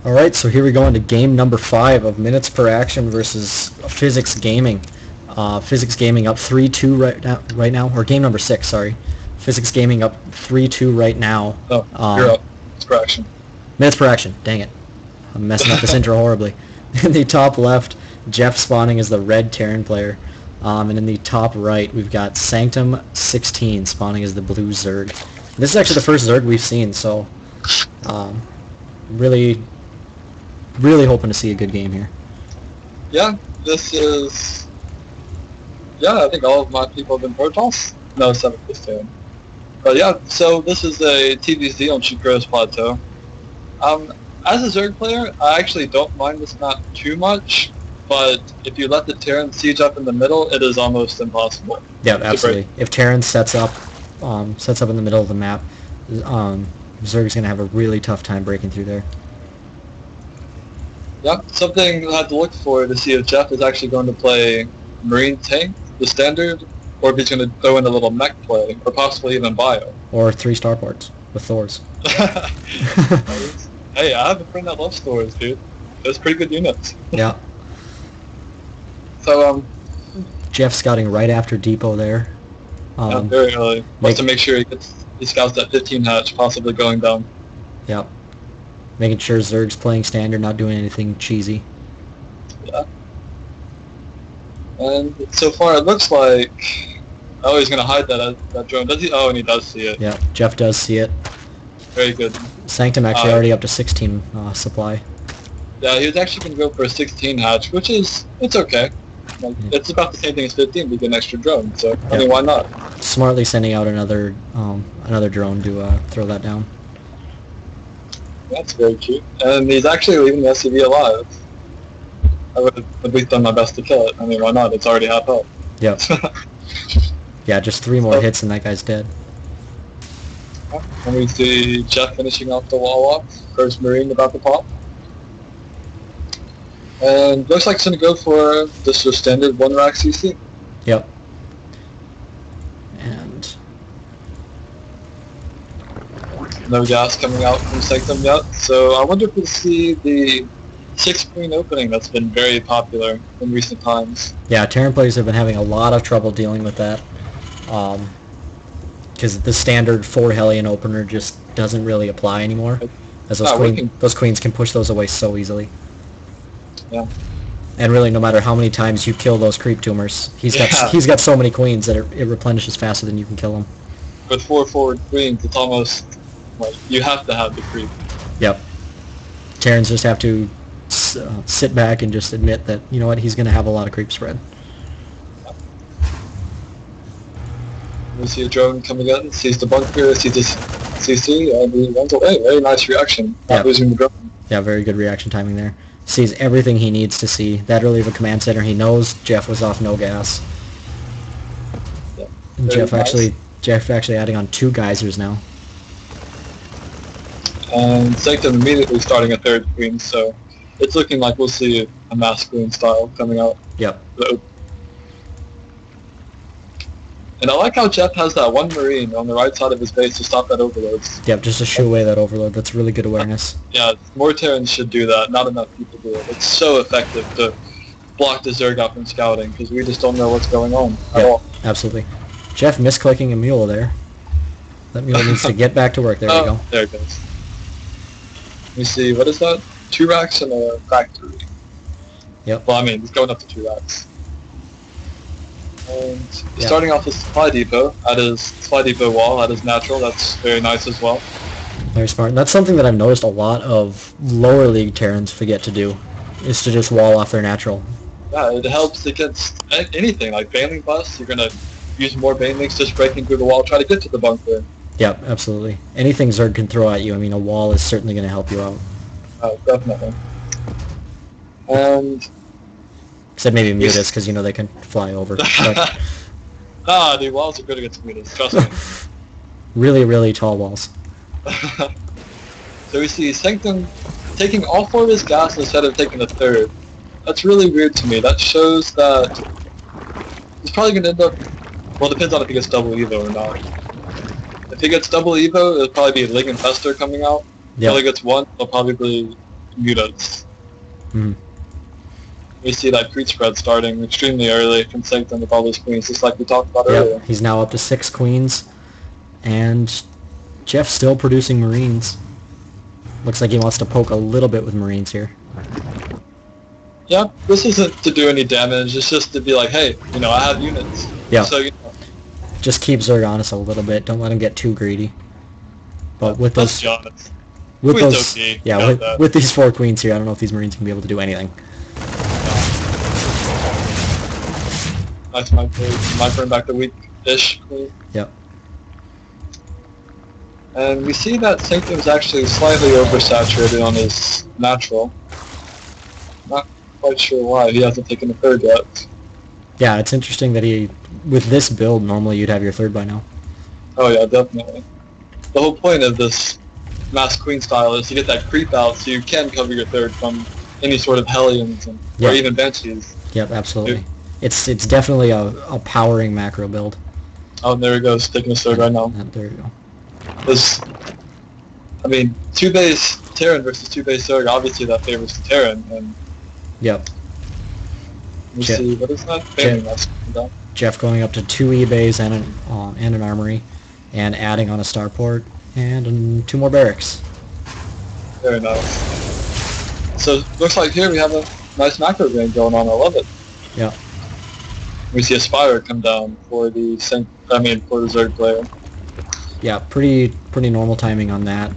Alright, so here we go into game number 5 of minutes per action versus Physics Gaming. Physics Gaming up 3-2 right now, or game number 6, sorry. Physics Gaming up 3-2 right now. Oh, you're up. Minutes per action. Minutes per action, dang it. I'm messing up this intro horribly. In the top left, Jeff spawning as the red Terran player. And in the top right, we've got SanctumXVI spawning as the blue Zerg. This is actually the first Zerg we've seen, so really hoping to see a good game here. Yeah, this is... Yeah, I think all of my people have been Protoss. No, 7 this time. But yeah, so this is a TVZ on Shikro's Plateau. As a Zerg player, I actually don't mind this map too much, but if you let the Terran siege up in the middle, it is almost impossible. Yeah, absolutely. If Terran sets up in the middle of the map, Zerg's going to have a really tough time breaking through there. Yep, something I have to look for to see if Jeff is actually going to play Marine Tank, the standard, or if he's going to throw in a little mech play, or possibly even Bio. Or 3 starports with Thors. Hey, I have a friend that loves Thors, dude. Those pretty good units. Yeah. So, Jeff scouting right after Depot there. Yeah, very early. Wants to make sure he scouts that 15 hatch, possibly going down. Yep. Making sure Zerg's playing standard, not doing anything cheesy. Yeah. And so far it looks like... Oh, he's going to hide that drone. Does he? Oh, and he does see it. Yeah, Jeff does see it. Very good. Sanctum actually already up to 16 supply. Yeah, he was actually going to go for a 16 hatch, which is... It's okay. Like, it's about the same thing as 15 to get an extra drone, so, I mean, why not? Smartly sending out another drone to throw that down. That's very cute. And he's actually leaving the SCV alive. I would have at least done my best to kill it. I mean, why not? It's already half health. Yeah. Yeah, just 3 more hits and that guy's dead. And we see Jeff finishing off the wall off. First Marine about to pop. And looks like it's going to go for just a standard 1 rack CC. Yep. And no gas coming out from Sanctum yet. So I wonder if we'll see the 6-queen opening that's been very popular in recent times. Yeah, Terran players have been having a lot of trouble dealing with that. Because the standard 4 Hellion opener just doesn't really apply anymore. As those queens can push those away so easily. Yeah. And really, no matter how many times you kill those creep tumors, he's got so many queens that it replenishes faster than you can kill them. With 4 forward queens, it's almost like you have to have the creep. Yep. Terrans just have to sit back and just admit that, you know what, he's going to have a lot of creep spread. We see a drone coming in, sees the bunker, sees the CC, and he runs away. Very nice reaction. Not losing the drone. Yeah, very good reaction timing there. Sees everything he needs to see. That early of a command center, he knows Jeff was off no gas. Yeah, and Jeff actually adding on 2 geysers now. And Sanctum immediately starting a 3rd queen, so it's looking like we'll see a mass queen style coming out. Yep. And I like how Jeff has that 1 Marine on the right side of his base to stop that overload. Yep, just to shoo away that overload. That's really good awareness. Yeah, more Terrans should do that. Not enough people do it. It's so effective to block the Zerg out from scouting, because we just don't know what's going on at all. Absolutely. Jeff misclicking a mule there. That mule needs to get back to work. There we go. There it goes. Let me see, what is that? 2 racks and a factory. Yep. Well, I mean, it's going up to 2 racks. And starting off with supply depot at his supply depot wall at his natural. That's very nice as well. Very smart. And that's something that I've noticed a lot of lower league Terrans forget to do, is to just wall off their natural. Yeah, it helps against anything like baneling busts. You're gonna use more banelings just breaking through the wall, try to get to the bunker. Yep, absolutely. Anything Zerg can throw at you. I mean, a wall is certainly going to help you out. Oh, definitely. And except maybe mutas, because you know they can fly over. Nah, the walls are good against mutas, trust me. Really, really tall walls. So we see Sanctum taking all 4 of his gas instead of taking the 3rd. That's really weird to me. That shows that he's probably going to end up... Well, it depends on if he gets double Evo or not. If he gets double Evo, it'll probably be Lig and Fester coming out. If he only gets 1, he'll probably mutas. Hmm. We see that creep spread starting extremely early from Sanctum with all those queens, just like we talked about earlier. Yep, he's now up to 6 queens, and Jeff's still producing Marines. Looks like he wants to poke a little bit with Marines here. Yeah, this isn't to do any damage, it's just to be like, hey, you know, I have units. Yeah. So, you know. Just keep Zerg honest a little bit. Don't let him get too greedy. But with Let's those, be honest. with Queen's those, OP, yeah, with these 4 queens here, I don't know if these Marines can be able to do anything. Nice might bring back the weak-ish queen. Yep. And we see that Sanctum's actually slightly oversaturated on his natural. Not quite sure why he hasn't taken the third yet. Yeah, it's interesting that he, with this build, normally you'd have your third by now. Oh yeah, definitely. The whole point of this mass queen style is to get that creep out so you can cover your third from any sort of Hellions and, or even Banshees. Yep, absolutely. It's definitely a powering macro build. Oh, and there he goes, taking his third right now. There you go. I mean, 2-base Terran versus 2-base Zerg, obviously that favors the Terran, and Yep. we see, what is that? Failing us. Jeff going up to 2 eBays and an armory, and adding on a starport, and 2 more barracks. Very nice. So, looks like here we have a nice macro game going on, I love it. Yeah. We see a Spire come down for the for the Zerg player. Yeah, pretty normal timing on that.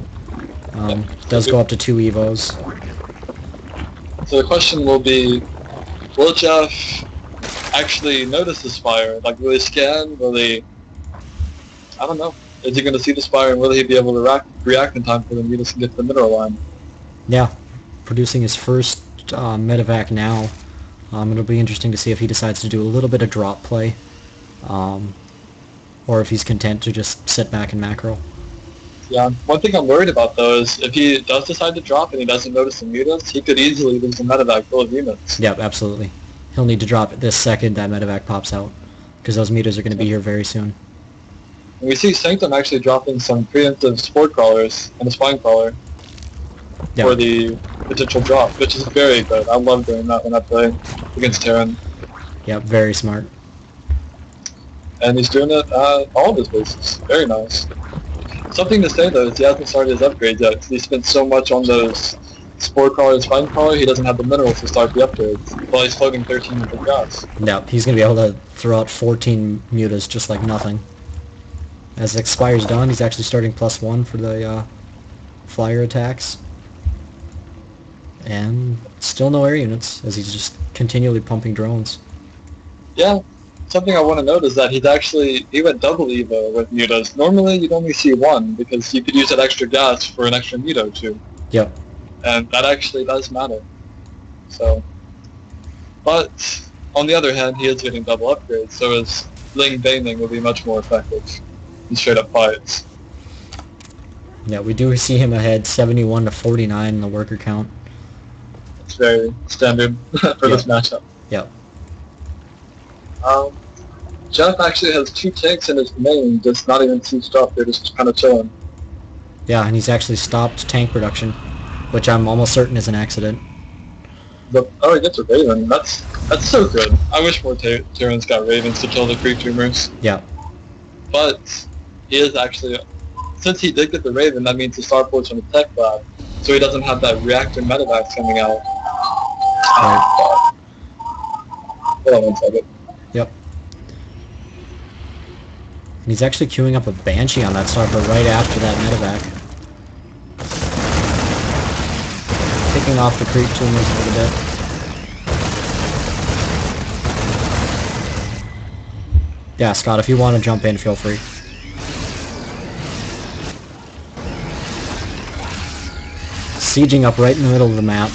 Does go up to 2 evos. So the question will be, will Jeff actually notice the Spire? Like, will he scan? Will he... I don't know. Is he going to see the Spire, and will he be able to react in time for the mutas to get to the mineral line? Yeah, producing his first medevac now. It'll be interesting to see if he decides to do a little bit of drop play, or if he's content to just sit back and macro. Yeah, one thing I'm worried about though is if he does decide to drop and he doesn't notice the mutas, he could easily lose the medevac full of units. Yep, absolutely. He'll need to drop it this second that medevac pops out, because those mutas are going to be here very soon. And we see Sanctum actually dropping some preemptive spore crawlers and a spine crawler for the potential drop, which is very good. I love doing that when I play against Terran. Yep, very smart. And he's doing it at all of his bases. Very nice. Something to say though is he hasn't started his upgrades yet, because he spent so much on those spore crawler and spine crawler, he doesn't have the minerals to start the upgrades, while he's floating 13 with the grass. Yep, he's going to be able to throw out 14 mutas just like nothing. As Expire's done, he's actually starting +1 for the flyer attacks. And still no air units, as he's just continually pumping drones. Yeah, something I want to note is that he went double Evo with mutas. Normally you'd only see 1, because you could use that extra gas for an extra muto too. Yep. And that actually does matter. So, but on the other hand, he is getting double upgrades, so his Ling Baning will be much more effective in straight up fights. Yeah, we do see him ahead 71 to 49 in the worker count. It's very standard for this matchup. Yep. Jeff actually has 2 tanks in his main, just not even sieged up. They're just kind of chilling. Yeah, and he's actually stopped tank production, which I'm almost certain is an accident. But, oh, he gets a Raven. That's so good. I wish more Terrans got Ravens to kill the creep tumors. Yeah. But he is actually, since he did get the Raven, that means the starport's on the tech lab, so he doesn't have that reactor medevacs coming out. Right. Hold on one second. Yep. And he's actually queuing up a Banshee on that starport right after that medevac. Picking off the creep tumors a little bit. Yeah, Scott, if you want to jump in, feel free. Sieging up right in the middle of the map.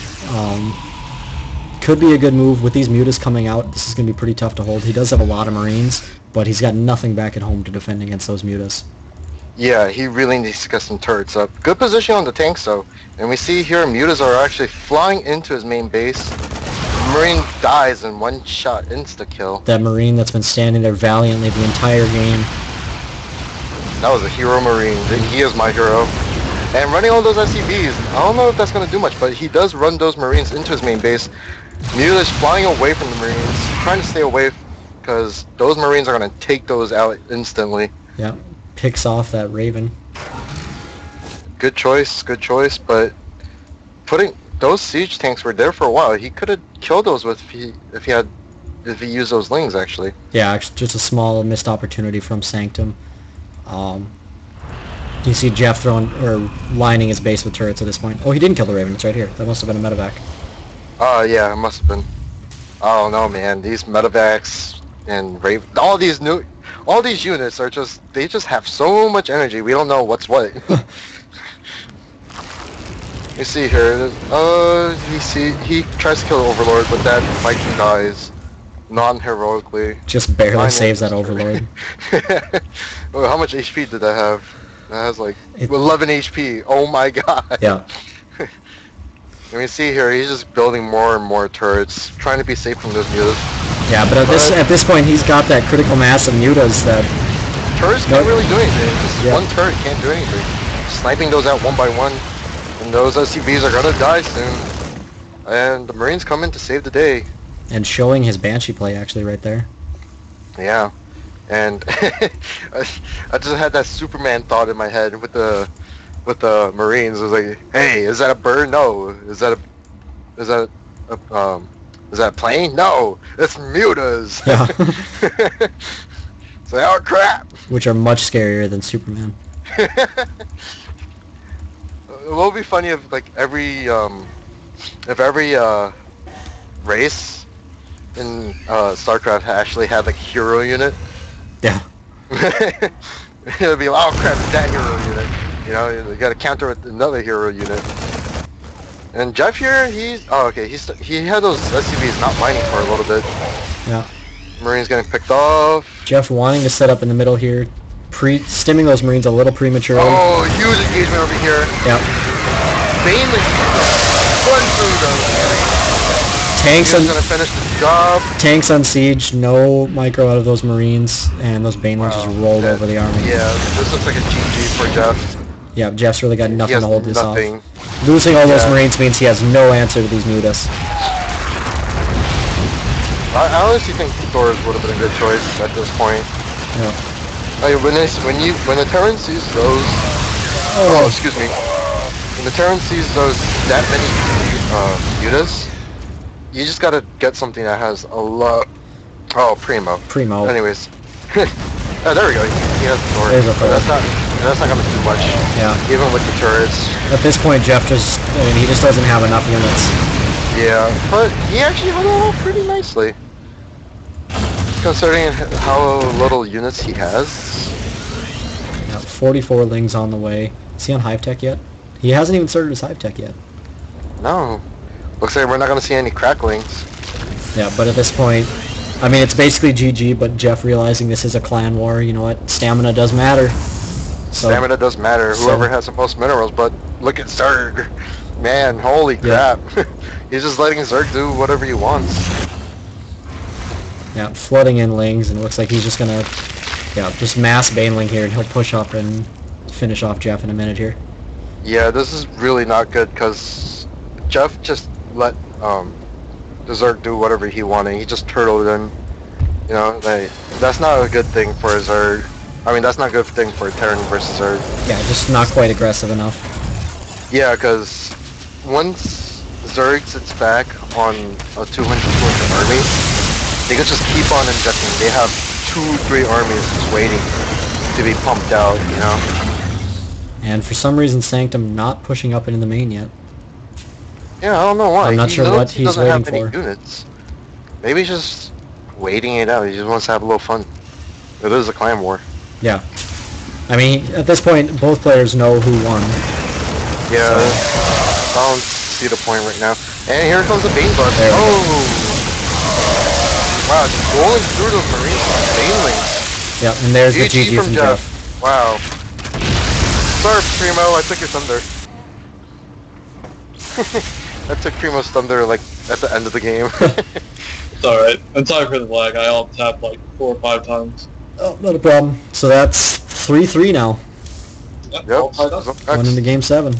Could be a good move. With these mutas coming out, this is going to be pretty tough to hold. He does have a lot of Marines, but he's got nothing back at home to defend against those mutas. Yeah, he really needs to get some turrets up. Good position on the tanks though. And we see here mutas are actually flying into his main base. Marine dies in one shot, insta-kill. That Marine that's been standing there valiantly the entire game. That was a hero Marine. He is my hero. And running all those SCVs, I don't know if that's going to do much, but he does run those Marines into his main base. Muta is flying away from the Marines, trying to stay away because those Marines are going to take those out instantly. Yeah, picks off that Raven. Good choice, but putting those siege tanks were there for a while. He could have killed those with if he used those lings actually. Yeah, just a small missed opportunity from Sanctum. You see Jeff lining his base with turrets at this point. Oh, he didn't kill the Raven. It's right here. That must have been a medevac. Yeah, it must have been. I don't know, man. These medevacs and Raven, all these units are they just have so much energy. We don't know what's what. You see here, he tries to kill the Overlord, but that Viking dies non-heroically. Just barely saves that Overlord. Well, how much HP did that have? That has like 11 HP. Oh my god. Yeah. And we see here, he's just building more and more turrets, trying to be safe from those mutas. Yeah, but at this point, he's got that critical mass of mutas that... Turrets can't really do anything. Just one turret can't do anything. Sniping those out one by one, and those SCVs are gonna die soon. And the Marines come in to save the day. And showing his Banshee play, actually, right there. Yeah. And I just had that Superman thought in my head with the Marines. I was like, hey, is that a bird? No. Is that a plane? No. It's mutas. Yeah. It's like, oh crap. Which are much scarier than Superman. It will be funny if like every race in StarCraft actually had like hero unit. Yeah. It'll be like, oh crap, it's that hero unit. You know, you gotta counter with another hero unit. And Jeff here, he had those SCVs not mining for a little bit. Yeah. Marines getting picked off. Jeff wanting to set up in the middle here, stimming those Marines a little prematurely. Oh, huge engagement over here. Yep. Mainly run through those. Tanks gonna finish the job. Tanks on siege, no micro out of those Marines, and those Banelings just rolled over the army. Yeah, this looks like a GG for Jeff. Yeah, Jeff's really got nothing to hold this off. Losing all those Marines means he has no answer to these mutas. I honestly think Thors would have been a good choice at this point. Yeah. When the Terran sees those... Oh, excuse me. When the Terran sees that many mutas, you just gotta get something that has a lot... Oh, Primo. Anyways. Oh, there we go. He has the Thor. But that's not gonna do much. Yeah. Even with the turrets. At this point, Jeff he just doesn't have enough units. Yeah, but he actually held it off pretty nicely. Considering how little units he has. Yeah, 44 Lings on the way. Is he on Hive Tech yet? He hasn't even started his Hive Tech yet. No. Looks like we're not going to see any cracklings. Yeah, but at this point, I mean, it's basically GG, but Jeff realizing this is a clan war, you know what? Stamina does matter. So, Stamina does matter. Whoever has the most minerals, but look at Zerg. Man, holy crap. He's just letting Zerg do whatever he wants. Yeah, flooding in Lings, and it looks like he's just gonna, just mass Baneling here, and he'll push up and finish off Jeff in a minute here. Yeah, this is really not good, because Jeff just let the Zerg do whatever he wanted. He just turtled him. You know, like, that's not a good thing for a Zerg. I mean, that's not a good thing for Terran versus Zerg. Yeah, just not quite aggressive enough. Yeah, because once Zerg sits back on a 200 army, they can just keep on injecting. They have 2-3 armies just waiting to be pumped out, you know? And for some reason, Sanctum not pushing up into the main yet. Yeah, I don't know why. I'm not sure what he's waiting for. Units. Maybe he's just waiting it out. He just wants to have a little fun. It is a clan war. Yeah. I mean, at this point, both players know who won. Yeah, so. I don't see the point right now. And here comes the Bane bug. Oh! Wow, just rolling through those Marines with Banelings. Yeah, and there's the GG from Jeff. Wow. Sorry, Primo, I took your thunder. I took Primo's thunder, like, at the end of the game. It's alright. I'm sorry for the lag. I alt-tapped like 4 or 5 times. Oh, not a problem. So that's 3-3 now. Yep, Yep. all tied up. Next. Going into game 7.